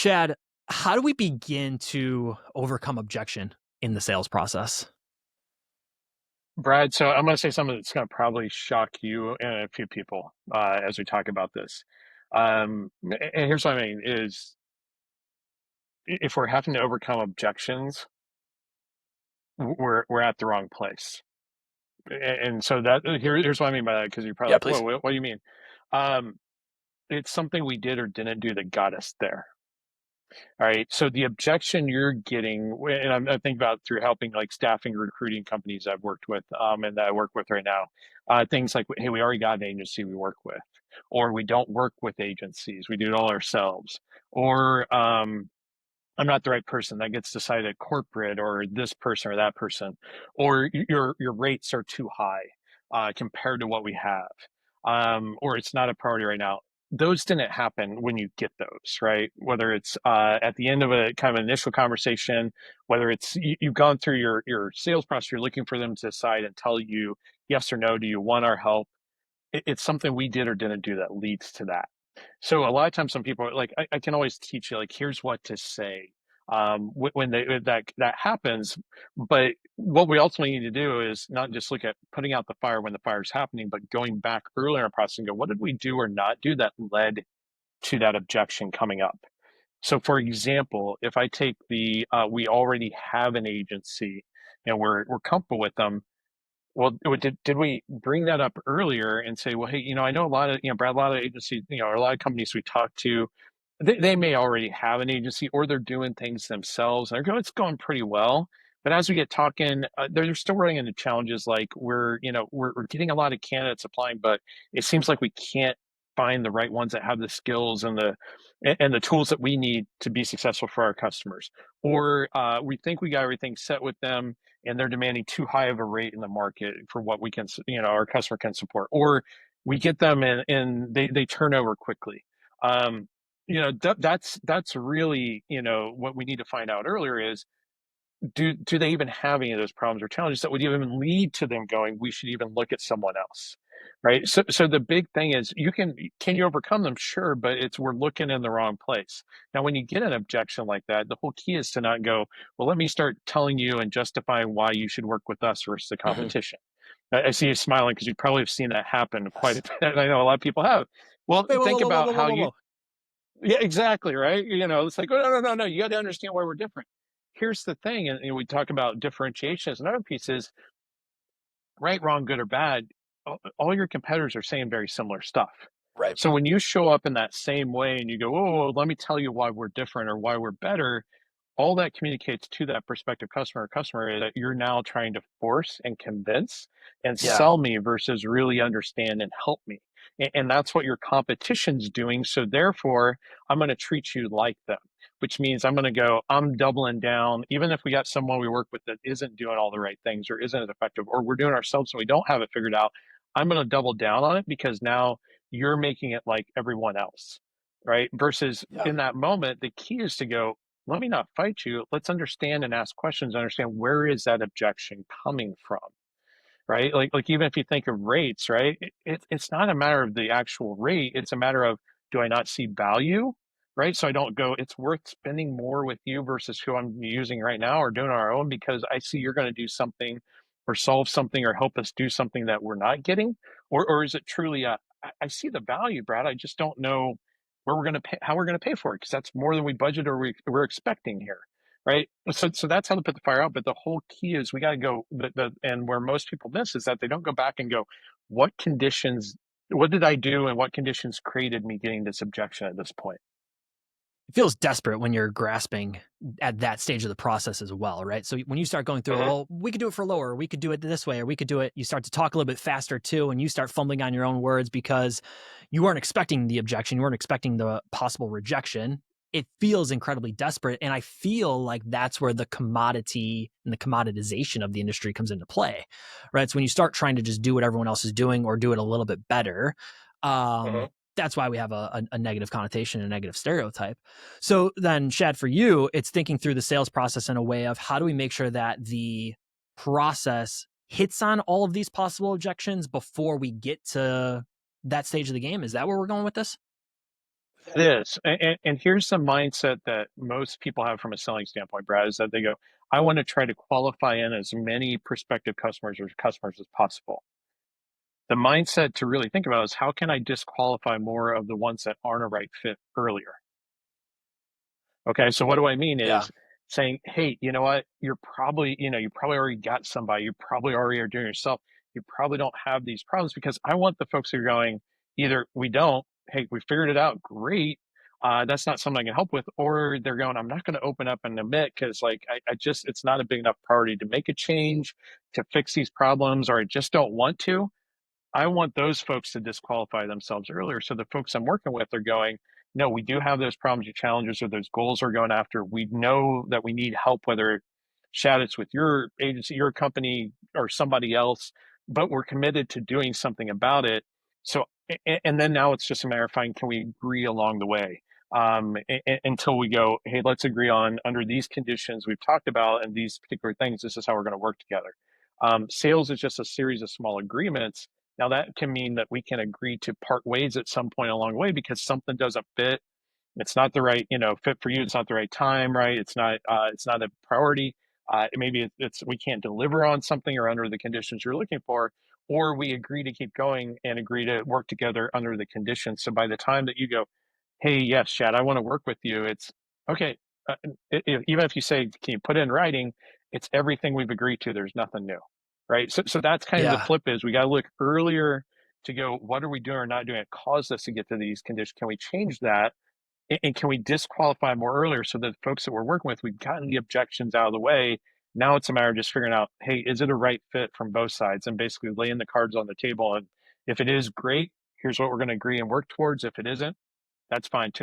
Shad, how do we begin to overcome objection in the sales process? Brad, so I'm going to say something that's going to probably shock you and a few people as we talk about this. And here's what I mean is if we're having to overcome objections, we're at the wrong place. And so here's what I mean by that, because you're probably Yeah, like, please. whoa, what do you mean? Um, it's something we did or didn't do that got us there. All right. So the objection you're getting, and I think about through helping like staffing recruiting companies I've worked with, and that I work with right now, things like, hey, we already got an agency we work with, or we don't work with agencies, we do it all ourselves, or I'm not the right person that gets decided at corporate, or this person or that person, or your rates are too high compared to what we have, or it's not a priority right now. Those didn't happen when you get those, right? Whether it's at the end of a kind of initial conversation, whether it's you've gone through your sales process, you're looking for them to decide and tell you yes or no, do you want our help? It's something we did or didn't do that leads to that. So a lot of times, some people are like, I can always teach you, like, here's what to say when that happens. But what we ultimately need to do is not just look at putting out the fire when the fire is happening, but going back earlier in the process and go, what did we do or not do that led to that objection coming up? So, for example, if I take we already have an agency and we're comfortable with them, well, did we bring that up earlier and say, well, hey, I know a lot of, Brad, a lot of agencies, or a lot of companies we talk to, they may already have an agency or they're doing things themselves and they're going, it's going pretty well. But as we get talking, they're still running into challenges like we're getting a lot of candidates applying, but it seems like we can't find the right ones that have the skills and the tools that we need to be successful for our customers. Or we think we got everything set with them and they're demanding too high of a rate in the market for what we can, our customer can support, or we get them and they turn over quickly. That's really, what we need to find out earlier is, do they even have any of those problems or challenges that would even lead to them going, we should even look at someone else, right? So the big thing is, can you overcome them? Sure, but we're looking in the wrong place. Now, when you get an objection like that, the whole key is to not go, well, let me start telling you and justifying why you should work with us versus the Hmm. competition. I see you smiling because you probably have seen that happen quite a Yes. bit. I know a lot of people have. Well, Wait, whoa, whoa, think whoa, whoa, about whoa, whoa, how whoa, you, whoa. yeah, exactly, right? It's like, oh, no, no, no, no. You got to understand why we're different. Here's the thing, and we talk about differentiation as another piece is right, wrong, good or bad. All your competitors are saying very similar stuff. Right. So when you show up in that same way and you go, oh, let me tell you why we're different or why we're better, all that communicates to that prospective customer or customer is that you're now trying to force and convince and Yeah. sell me versus really understand and help me. And that's what your competition's doing. So therefore, I'm going to treat you like them, which means I'm going to go, I'm doubling down. Even if we got someone we work with that isn't doing all the right things or isn't as effective, or we're doing ourselves and we don't have it figured out, I'm going to double down on it because now you're making it like everyone else. Right. Versus Yeah. in that moment, the key is to go, let me not fight you. Let's understand and ask questions, understand where is that objection coming from, right? Like even if you think of rates, right? It's not a matter of the actual rate. It's a matter of, do I not see value, right? So I don't go, it's worth spending more with you versus who I'm using right now or doing on our own because I see you're going to do something or solve something or help us do something that we're not getting, or is it truly I see the value, Brad. I just don't know where we're going to pay, how we're going to pay for it because that's more than we budget or we're expecting here, right? So that's how to put the fire out. But the whole key is we got to go. And where most people miss is that they don't go back and go, what conditions, what did I do, and what conditions created me getting this objection at this point? It feels desperate when you're grasping at that stage of the process as well, right? So when you start going through, Mm-hmm. well, we could do it for lower, or we could do it this way, or we could do it, you start to talk a little bit faster too, and you start fumbling on your own words because you weren't expecting the objection, you weren't expecting the possible rejection. It feels incredibly desperate. And I feel like that's where the commodity and the commoditization of the industry comes into play, right? So when you start trying to just do what everyone else is doing or do it a little bit better, Mm-hmm. that's why we have a negative connotation, a negative stereotype. So then, Shad, for you, it's thinking through the sales process in a way of how do we make sure that the process hits on all of these possible objections before we get to that stage of the game? Is that where we're going with this? It is. And here's the mindset that most people have from a selling standpoint, Brad, is that they go, I want to try to qualify in as many prospective customers or customers as possible. The mindset to really think about is how can I disqualify more of the ones that aren't a right fit earlier? Okay, so what do I mean Yeah. is saying, hey, you know what? You probably already got somebody, you probably already are doing it yourself. You probably don't have these problems because I want the folks who are going, either we don't, hey, we figured it out, great. That's not something I can help with, or they're going, I'm not going to open up and admit because like I just it's not a big enough priority to make a change to fix these problems, or I just don't want to. I want those folks to disqualify themselves earlier. So the folks I'm working with are going, no, we do have those problems or challenges or those goals we're going after. We know that we need help, whether Shad, it's with your agency, your company, or somebody else, but we're committed to doing something about it. So, and then now it's just a matter of finding, can we agree along the way? Until we go, hey, let's agree on under these conditions we've talked about and these particular things, this is how we're going to work together. Sales is just a series of small agreements. Now that can mean that we can agree to part ways at some point along the way because something doesn't fit. It's not the right, fit for you. It's not the right time, right? It's not a priority. Maybe it's we can't deliver on something or under the conditions you're looking for, or we agree to keep going and agree to work together under the conditions. So by the time that you go, hey, yes, Chad, I want to work with you, it's okay. Uh, Even if you say, can you put it in writing? It's everything we've agreed to. There's nothing new, right? So that's kind of the Yeah. flip is we got to look earlier to go, what are we doing or not doing? It caused us to get to these conditions. Can we change that? And can we disqualify more earlier so that folks that we're working with, we've gotten the objections out of the way. Now it's a matter of just figuring out, hey, is it a right fit from both sides? And basically laying the cards on the table. And if it is, great, here's what we're going to agree and work towards. If it isn't, that's fine too.